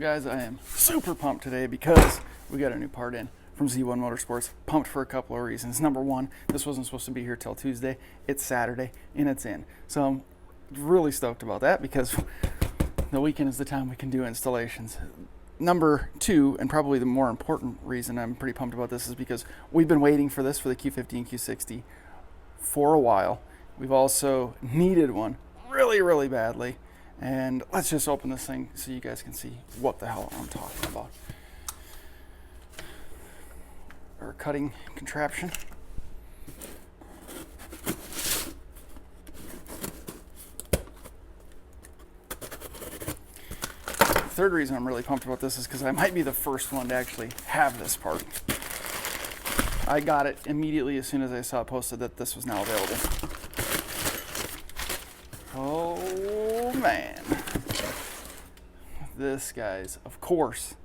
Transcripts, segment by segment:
Guys, I am super pumped today because we got a new part in from Z1 Motorsports. Pumped for a couple of reasons. Number one, this wasn't supposed to be here till Tuesday. It's Saturday and it's in. So I'm really stoked about that because the weekend is the time we can do installations. Number two, and probably the more important reason I'm pretty pumped about this, is because we've been waiting for this for the Q50 and Q60 for a while. We've also needed one really badly. And let's just open this thing so you guys can see what the hell I'm talking about. Our cutting contraption. Third reason I'm really pumped about this is because I might be the first one to actually have this part. I got it immediately as soon as I saw it posted that this was now available. Oh man. This, guys, of course,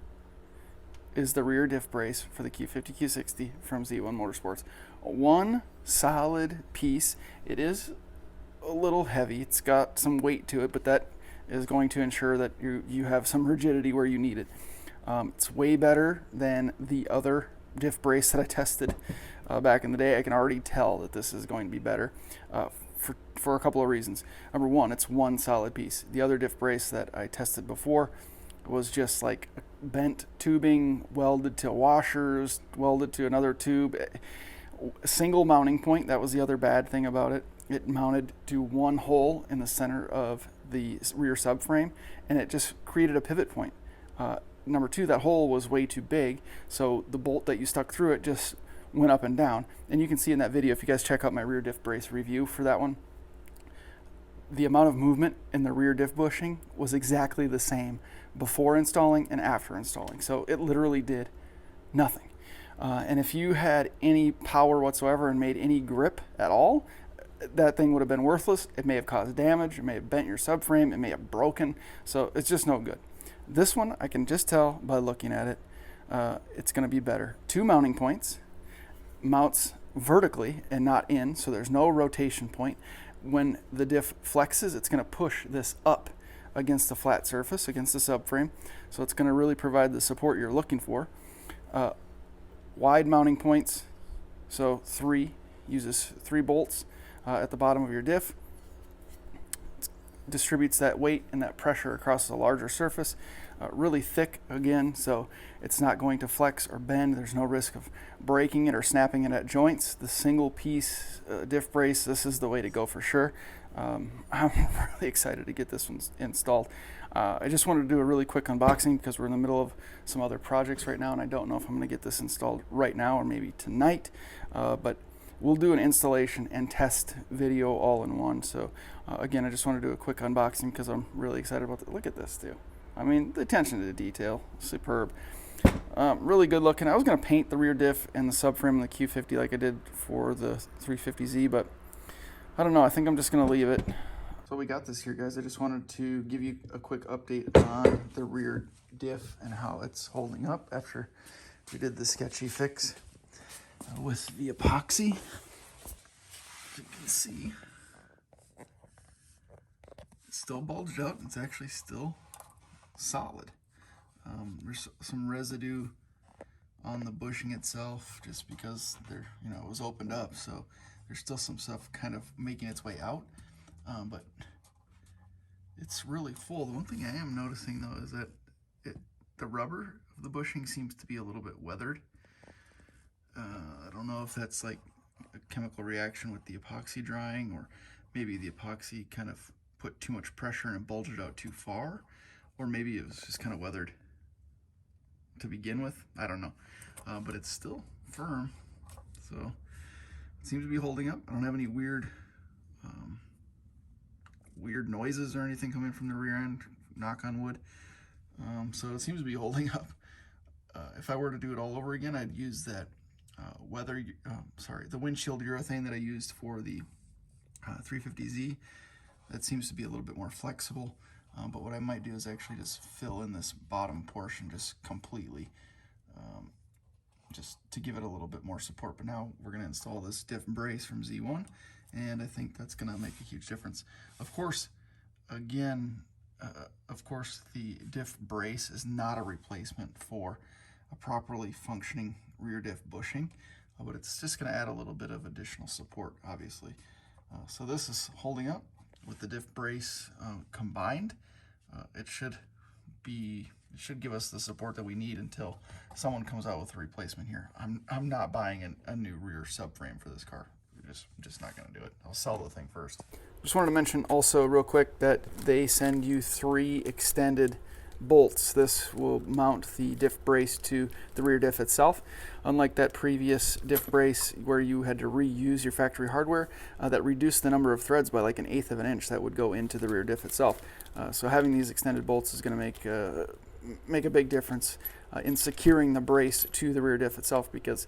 is the rear diff brace for the Q50 Q60 from Z1 Motorsports. One solid piece. It is a little heavy. It's got some weight to it, but that is going to ensure that you have some rigidity where you need it. It's way better than the other diff brace that I tested back in the day. I can already tell that this is going to be better for a couple of reasons. Number one, it's one solid piece. The other diff brace that I tested before was just like bent tubing welded to washers, welded to another tube. A single mounting point, that was the other bad thing about it. It mounted to one hole in the center of the rear subframe, and it just created a pivot point. Number two, that hole was way too big, so the bolt that you stuck through it just went up and down. And you can see in that video, if you guys check out my rear diff brace review for that one, the amount of movement in the rear diff bushing was exactly the same before installing and after installing. So it literally did nothing. And if you had any power whatsoever and made any grip at all, that thing would have been worthless. It may have caused damage, it may have bent your subframe, it may have broken, so it's just no good. This one, I can just tell by looking at it, it's going to be better. Two mounting points, mounts vertically and not in, so there's no rotation point. When the diff flexes, it's going to push this up against the flat surface, against the subframe, so it's going to really provide the support you're looking for. Wide mounting points, so uses three bolts at the bottom of your diff. It distributes that weight and that pressure across a larger surface. Really thick again, so it's not going to flex or bend. There's no risk of breaking it or snapping it at joints. The single piece diff brace, this is the way to go for sure. I'm really excited to get this one installed. I just wanted to do a really quick unboxing because we're in the middle of some other projects right now, and I don't know if I'm going to get this installed right now or maybe tonight, but we'll do an installation and test video all in one. So again, I just want to do a quick unboxing because I'm really excited about it. Look at this too. I mean, the attention to the detail, superb. Really good looking. I was going to paint the rear diff and the subframe in the Q50 like I did for the 350Z, but I don't know. I think I'm just going to leave it. So we got this here, guys. I just wanted to give you a quick update on the rear diff and how it's holding up after we did the Sketchy fix with the epoxy. As you can see, it's still bulged out. It's actually still solid. There's some residue on the bushing itself just because it was opened up, so there's still some stuff kind of making its way out, but it's really full. The one thing I am noticing though is that the rubber of the bushing seems to be a little bit weathered. I don't know if that's like a chemical reaction with the epoxy drying, or maybe the epoxy kind of put too much pressure and bulged it out too far, or maybe it was just kind of weathered to begin with. I don't know, but it's still firm, so it seems to be holding up. I don't have any weird noises or anything coming from the rear end, knock on wood. So it seems to be holding up. If I were to do it all over again, I'd use that the windshield urethane that I used for the 350Z. That seems to be a little bit more flexible. But what I might do is actually just fill in this bottom portion just completely, just to give it a little bit more support. But now we're going to install this diff brace from Z1, and I think that's going to make a huge difference. Of course, again, Of course, the diff brace is not a replacement for a properly functioning rear diff bushing, but it's just going to add a little bit of additional support, obviously. So this is holding up with the diff brace combined. It should give us the support that we need until someone comes out with a replacement here. I'm not buying a new rear subframe for this car. I'm just not going to do it. I'll sell the thing first. Just wanted to mention also real quick that they send you 3 extended bolts. This will mount the diff brace to the rear diff itself. Unlike that previous diff brace where you had to reuse your factory hardware, that reduced the number of threads by like 1/8 of an inch that would go into the rear diff itself. So having these extended bolts is going to make a big difference in securing the brace to the rear diff itself, because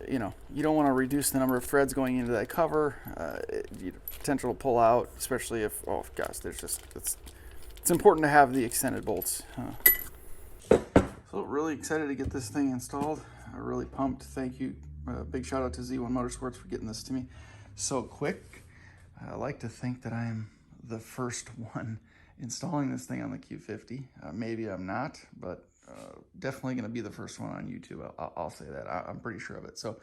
you know, you don't want to reduce the number of threads going into that cover. Potential to pull out, especially if, oh gosh, it's important to have the extended bolts. So really excited to get this thing installed. Really pumped. Thank you. Big shout out to Z1 Motorsports for getting this to me so quick. I like to think that I am the first one installing this thing on the Q50. Maybe I'm not, but definitely going to be the first one on YouTube. I'll say that. I'm pretty sure of it. So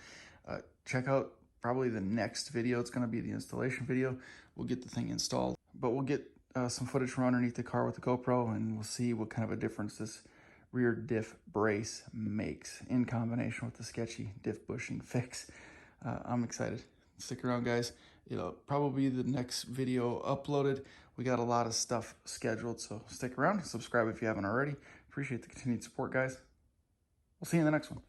check out probably the next video. It's going to be the installation video. We'll get the thing installed, but we'll get some footage from underneath the car with the GoPro, and we'll see what kind of a difference this rear diff brace makes in combination with the Sketchy diff bushing fix. I'm excited. Stick around, guys. It'll probably be the next video uploaded. We got a lot of stuff scheduled, so stick around. Subscribe if you haven't already. Appreciate the continued support, guys. We'll see you in the next one.